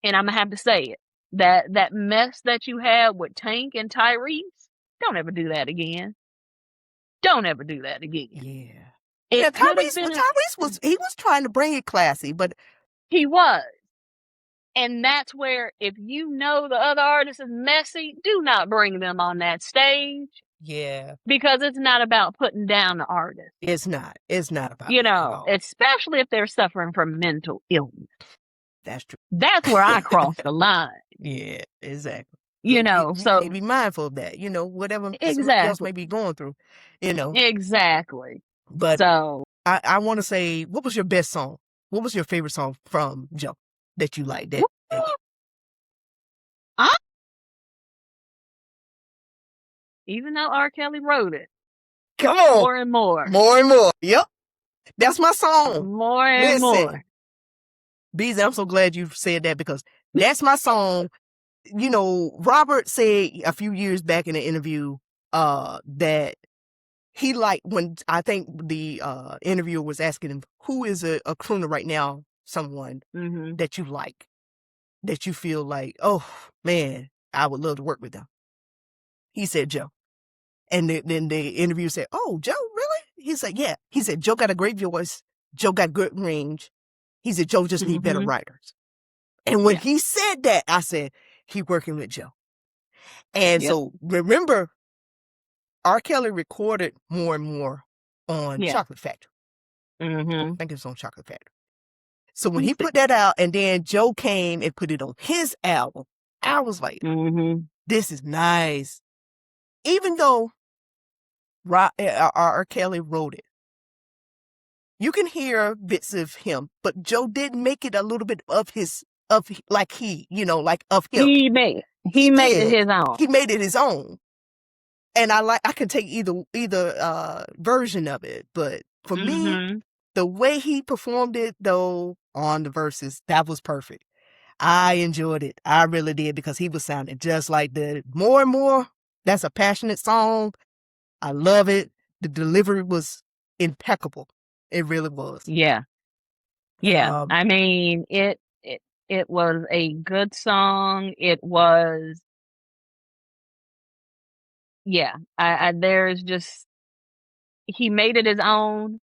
and I'm gonna have to say it, that mess that you had with Tank and Tyrese, don't ever do that again. Don't ever do that again. Yeah. Tyrese was trying to bring it classy, but he was. And that's where, if the other artist is messy, do not bring them on that stage. Yeah. Because it's not about putting down the artist. It's not about especially if they're suffering from mental illness. That's true. That's where I cross the line. Yeah, exactly. So you need to be mindful of that, whatever somebody else may be going through, Exactly. But I want to say, what was your best song? What was your favorite song from Joe that you liked? Even though R. Kelly wrote it. Come on. More and more. More and more. Yep. That's my song. More and more. Beeze, I'm so glad you said that, because that's my song. Robert said a few years back in an interview that he liked, when I think the interviewer was asking him, who is a crooner right now, someone that you like, that you feel like, oh man, I would love to work with them. He said Joe. And then the interviewer said, oh, Joe, really? He said, yeah. He said, Joe got a great voice. Joe got good range. He said, Joe just need better writers. And when he said that, I said, he working with Joe. And so remember, R. Kelly recorded more and more on Chocolate Factory. I think it was on Chocolate Factory. So when he put that out, and then Joe came and put it on his album, I was like, this is nice. Even though R. Kelly wrote it, you can hear bits of him, but Joe did make it a little bit of his, of him. He made it his own. He made it his own. And I could take either version of it, but for me, the way he performed it though on the verses, that was perfect. I enjoyed it. I really did, because he was sounding just like the More and More. That's a passionate song. I love it. The delivery was impeccable. It really was. Yeah. I mean, it was a good song. It was, yeah. There's just, he made it his own,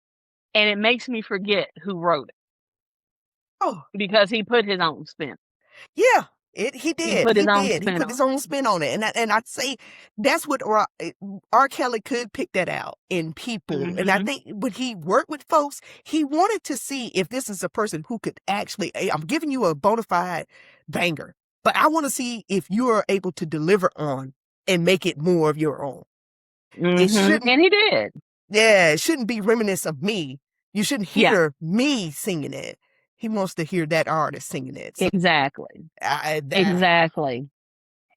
and it makes me forget who wrote it Oh, because he put his own spin. yeah. He He did. put He his own did. He spin put his on own spin on it. And I'd say that's what R. Kelly could pick that out in people. it. And I Hmm. think when he worked with folks, he wanted to see if this is a person who could actually, hey, I'm giving you a bona fide banger, but I want to see if you are able to deliver on and make it more of your own. It shouldn't, And he did. yeah, it shouldn't be reminiscent of me. You shouldn't Yeah. hear me singing it. He wants to hear that artist singing it. So Exactly. that, Exactly.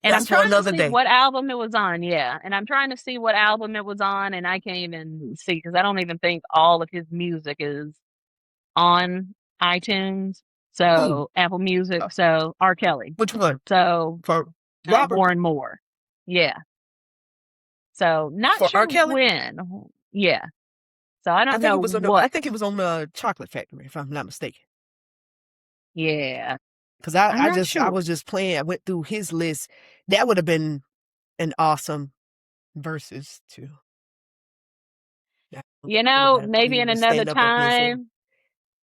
And I'm that's for trying to another see day. what album it was on. Yeah. And I'm trying to see what album it was on, and I can't even see because I don't even think all of his music is on iTunes. Who? So Apple Music. So R. Kelly. Which one? So For Robert? more and more. Yeah. So not For sure R. Kelly? when. Yeah. So I don't I think know it was on what. I think it was on the Chocolate Factory, if I'm not mistaken. Yeah. Because I'm I not sure. was just playing. I went through his list. That would have been an awesome Verzuz too. You know, I maybe need in to another stand up against him. time.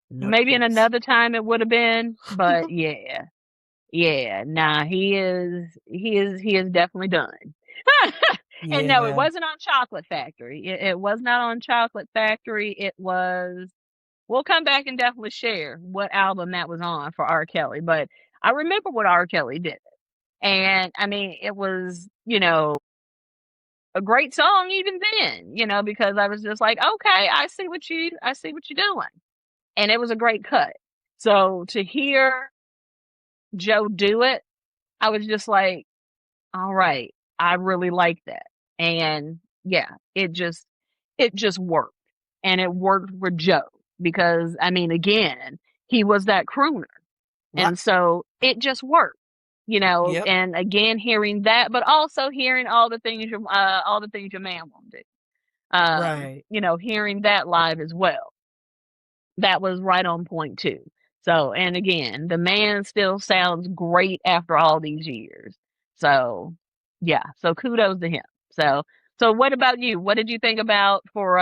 No, Maybe in yes. another time it would have been, but yeah. Yeah, nah, he is definitely done. And no, it Yeah. wasn't on Chocolate Factory. It was not on Chocolate Factory. It was, we'll come back and definitely share what album that was on for R. Kelly, but I remember what R. Kelly did. And I mean, it was, a great song even then, because I was just like, okay, I see what you're doing. And it was a great cut. So to hear Joe do it, I was just like, all right, I really like that. And yeah, it just worked. And it worked for Joe because I mean, again, he was that crooner. Right. And so it just worked, Yep. and again, hearing that, but also hearing all the things your man won't do. Right. Hearing that live as well. That was right on point too. So, and again, the man still sounds great after all these years. So, yeah. So kudos to him. So what about you? What did you think about for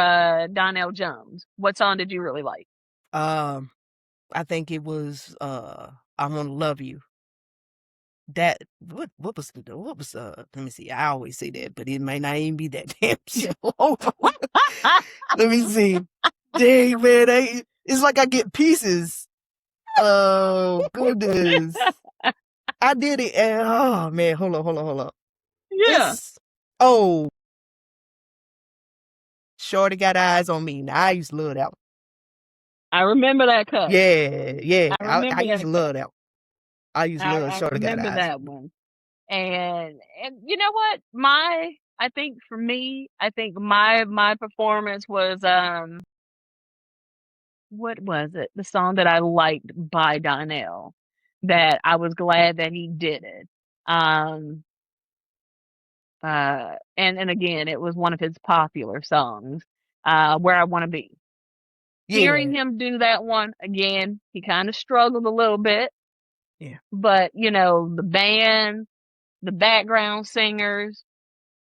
Donnell Jones? What song did you really like? I think it was I Wanna Love You. That what was let me see. I always say that, but it may not even be that damn shit. Hold on. Let me see. Dang, man, it's like I get pieces. Oh goodness. I did it and oh man, hold on. Yeah, Oh, Shorty Got Eyes on Me. Now I used to love that one. I remember that cut. Yeah. I I remember used that to cut. love that one. I used to love I Shorty Got remember Eyes that on Me. one. And you know what? I think for me, I think my performance was what was it? The song that I liked by Donnell that I was glad that he did it. Um and again, it was one of his popular songs, Where I Want to Be. Yeah. Hearing him do that one again, he kind of struggled a little bit, Yeah. but the band, the background singers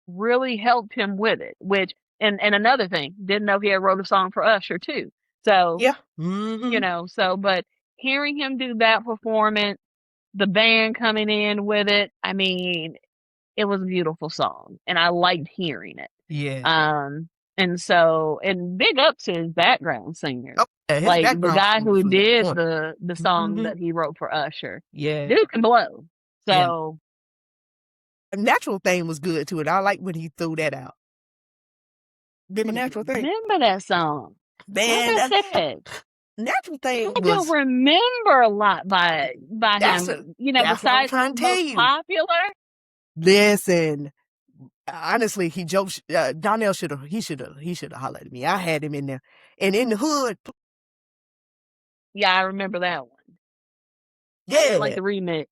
really helped him with it, which and another thing, didn't know he had wrote a song for Usher too. So, Yeah. Mm-hmm. but hearing him do that performance, the band coming in with it, I mean, it was a beautiful song and I liked hearing it. Yeah. And big up to his background singer. Oh, yeah, his Like the background guy who singers was on did point. the song Mm-hmm. that he wrote for Usher. Yeah. Dude can blow. Yeah. So Natural Thing was good too, and I like when he threw that out. Been a Natural Thing. remember that song. Man, Like I said, Natural Thing I don't was remember a lot by that's him. that's what I'm Besides trying his to tell most you. popular. Listen, honestly, he joked. Donnell should have hollered at me. I had him in there, and in the hood. Yeah, I remember that one. Yeah, I didn't like the remix.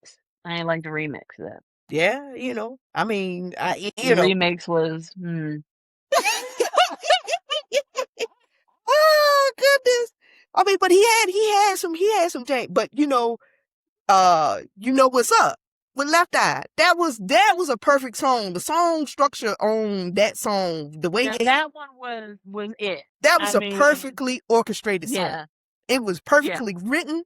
I didn't like the remix of that. yeah. I mean, The remix was Oh goodness. I mean, but he had some jank. But you know what's up with Left Eye. That was a perfect song. The song structure on that song, the way that one was it. That was perfectly orchestrated song. Yeah. It was perfectly written,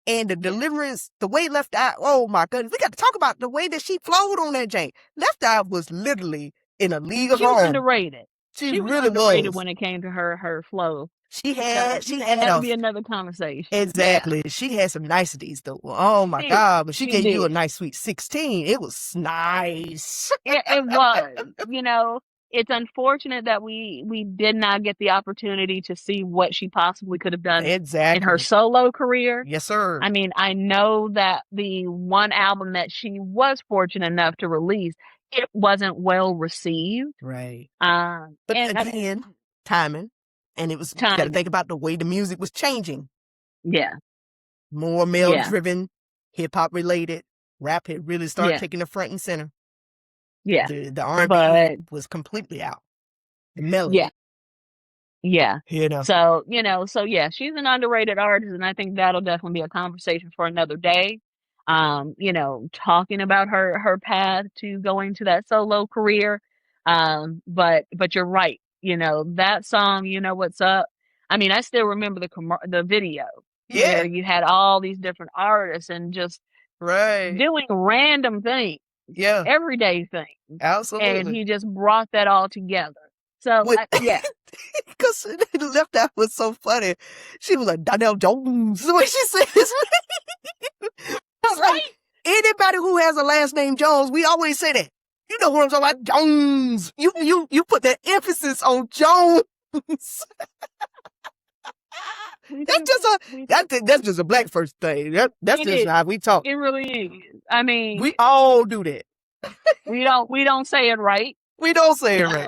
and the deliverance, the way Left Eye. Oh my goodness, we got to talk about the way that she flowed on that jank. Left Eye was literally in a league of her own. She was underrated. She was really underrated was. when it came to her flow. She had to be another conversation. Exactly. Yeah. She had some niceties though. Oh my God. But she gave you a nice sweet 16. It was nice. It was. You know, it's unfortunate that we did not get the opportunity to see what she possibly could have done in her solo career. Yes, sir. I mean, I know that the one album that she was fortunate enough to release, it wasn't well received. Right. But again, timing. And it was, you got to think about the way the music was changing. Yeah. More male-driven, hip-hop related. Rap had really started taking the front and center. Yeah. The R&B was completely out. The melody. Yeah. Yeah. You know. So, she's an underrated artist, and I think that'll definitely be a conversation for another day. Talking about her path to going to that solo career. But you're right. That song, You Know What's Up. I mean, I still remember the video where you had all these different artists and just doing random things. Yeah. Everyday things. Absolutely. And he just brought that all together. So, because Left Eye was so funny. She was like, Donnell Jones, the way she says. That's right. Anybody who has a last name Jones, we always say that. You know what I'm talking about? Jones. You put that emphasis on Jones. That's just a black first thing. That's just how we talk. It really is. I mean, we all do that. we don't say it right. We don't say it right.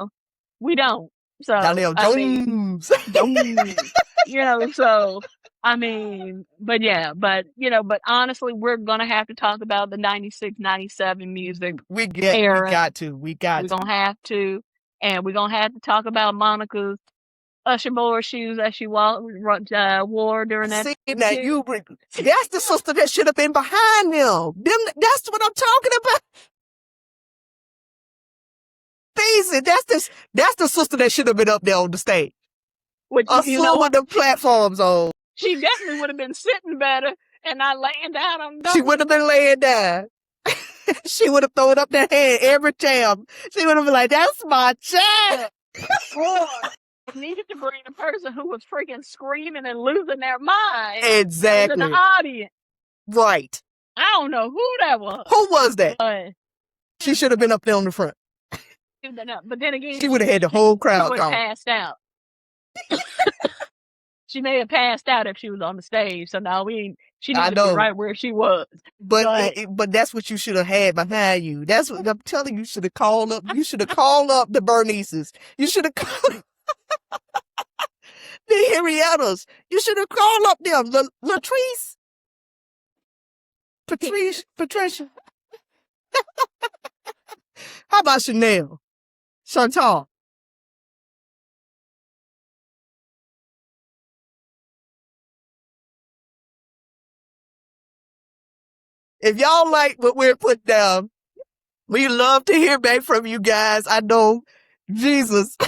We don't. So Donnell Jones. So I mean, but honestly, we're gonna have to talk about the 96, 97 music. We got to. We're gonna have to, and we're gonna have to talk about Monica's Usher Boy shoes that she wore during that. See, now that's the sister that should have been behind them. That's what I'm talking about. Easy. That's the sister that should have been up there on the stage. With the platforms on. She definitely would have been sitting better and not laying down on them. She would have been laying down. She would have thrown up that hand every time. She would have been like, that's my child. Needed to bring a person who was freaking screaming and losing their mind. Exactly. To the audience. Right. I don't know who that was. Who was that? She should have been up there on the front. But then again, she would have had the whole crowd she would have passed out. She may have passed out if she was on the stage. So now she needed to be right where she was. But that's what you should have had behind you. That's what I'm telling you. You should have called up. You should have called up the Bernices. You should have called the Henriettas. You should have called up them. Latrice. Patricia. How about Chanel? Chantal. If y'all like what we're putting down, we love to hear back from you guys. I know, Jesus. I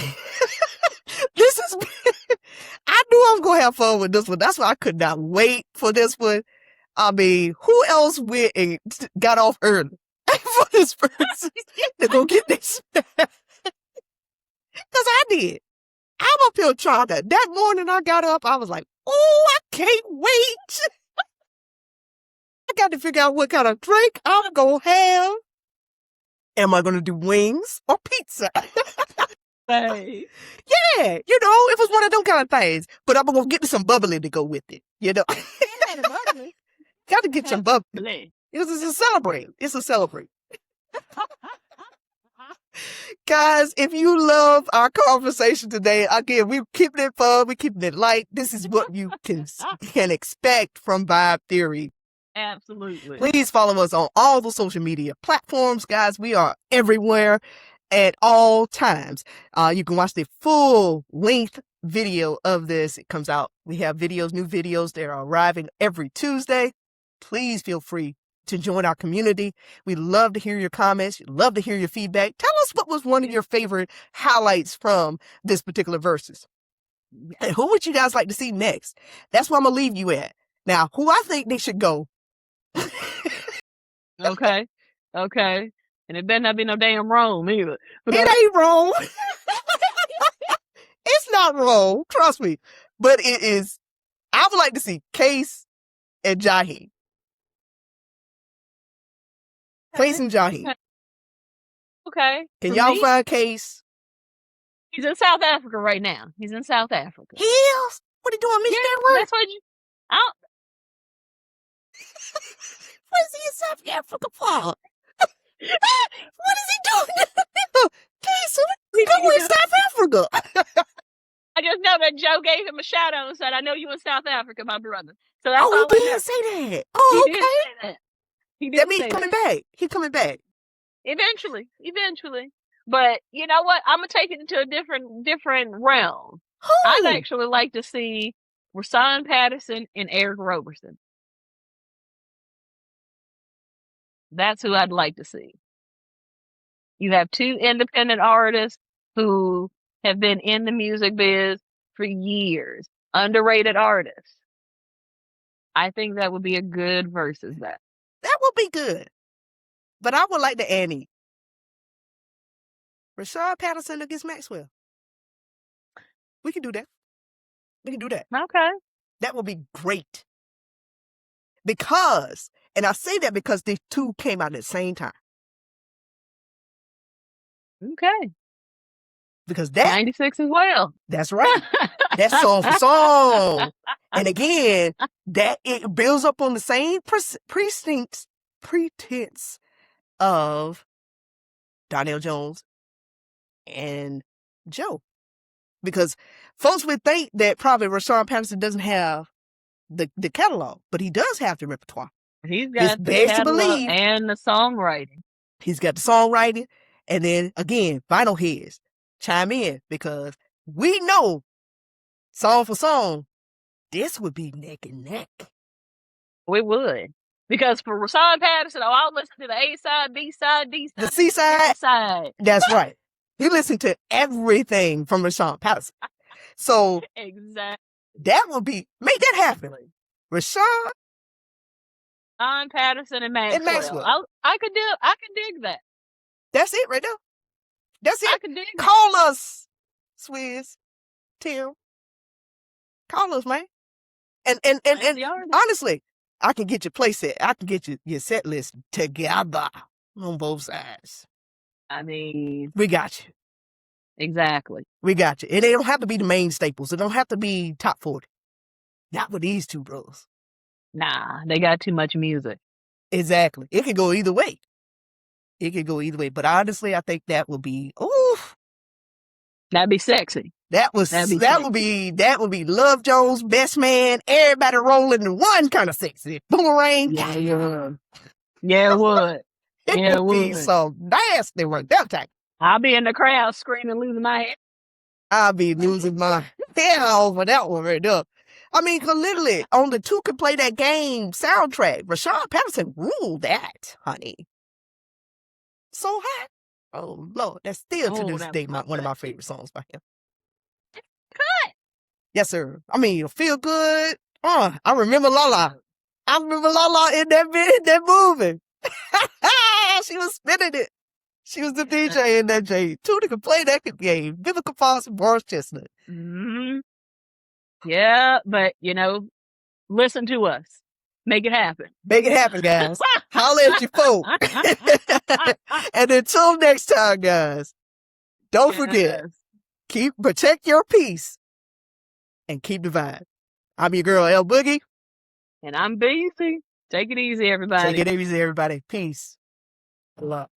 knew I was going to have fun with this one. That's why I could not wait for this one. I mean, who else went and got off early for this person to go get this? Because I did. I'm up here trying to. That morning I got up, I was like, oh, I can't wait. I got to figure out what kind of drink I'm going to have. Am I going to do wings or pizza? Hey. Yeah, it was one of them kind of things. But I'm going to get me some bubbly to go with it, Got to get some bubbly. It's a celebrate. It's a celebrate. Guys, if you love our conversation today, again, we're keeping it fun. We're keeping it light. This is what you can expect from Vibe Theory. Absolutely. Please follow us on all the social media platforms, guys. We are everywhere at all times. You can watch the full length video of this, it comes out. We have videos, new videos. They're arriving every Tuesday. Please feel free to join our community. We love to hear your comments. We love to hear your feedback. Tell us what was one of your favorite highlights from this particular Verzuz. And who would you guys like to see next? That's where I'm going to leave you at. Now, who I think they should go. Okay. Okay. And it better not be no damn Rome either. It ain't wrong. It's not wrong. Trust me. But it is. I would like to see Case and Jaheim. Case and Jaheim. Okay. Can For y'all me, find Case? he's in South Africa right now. He's in South Africa. He is? What are you doing, missionary work? That's what you. I don't, What is he in South Africa for? What is he doing? Case, go in South Africa. I just know that Joe gave him a shout out and said, "I know you in South Africa, my brother." So that's Oh, all he I know. did say that. Oh, He did okay. say that. He did That means say he's coming that. back. He's coming back. Eventually. But you know what? I'm gonna take it into a different realm. Who? I'd actually like to see Rashawn Patterson and Eric Roberson. That's who I'd like to see. You have two independent artists who have been in the music biz for years, underrated artists. I think that would be a good Verzuz that. That would be good. But I would like to Annie. Rashawn Patterson against Maxwell. We can do that. We can do that. Okay. That would be great. Because, and I say that because these two came out at the same time. Okay. Because that, 96 as well. that's right. That's song for song. And again, that it builds up on the same pretense of Donnell Jones and Joe. Because folks would think that probably Rashawn Patterson doesn't have the catalog, but he does have the repertoire. He's It's got the best to catalog believe. and the songwriting. He's got the songwriting. And then again, vinyl heads chime in because we know song for song, this would be neck and neck. We would. Because for Rashawn Patterson, I'll listen to the A side, B side, D side, The C side, side. that's right. You listen to everything from Rashawn Patterson. So Exactly. that would be, make that happen. Rashawn Patterson and Maxwell. Maxwell. I could dig that. That's it right there. That's I it. could dig it. Call us, Swizz, Tim. Call us, man. And The artist. honestly, I can get your play set. I can get your set list together on both sides. I mean, We got you. exactly. We got you. And they don't have to be the main staples. It don't have to be top 40. Not with these two brothers. Nah, they got too much music. Exactly. It could go either way. It could go either way. But honestly, I think that would be, oof. That'd be sexy. That would be Love Jones, Best Man, everybody rolling in one kind of sexy. Boomerang. Yeah, it would. Yeah, it would. It Yeah, it would be would. so nasty work that time. I'll be in the crowd screaming, losing my head. I'll be losing my hair over that one right there. I mean, cause literally on the Two Can Play That Game soundtrack, Rashawn Patterson ruled that, honey. So hot. Oh Lord, that's still to Oh, this that day was one of my good. favorite songs by him. Cut. Yes, sir. I mean, Feel Good. I remember Lala. I remember Lala in that movie. She was spinning it. She was the DJ in that J. Tuna Can Play That Game. Vivica Fox and Boris Chestnut. Mm-hmm. Yeah, but listen to us. Make it happen. Make it happen, guys. Holla at your folk. And until next time, guys, don't forget, protect your peace and keep the vibe. I'm your girl, L Boogie. And I'm Beeze. Take it easy, everybody. Take it easy, everybody. Peace. Love.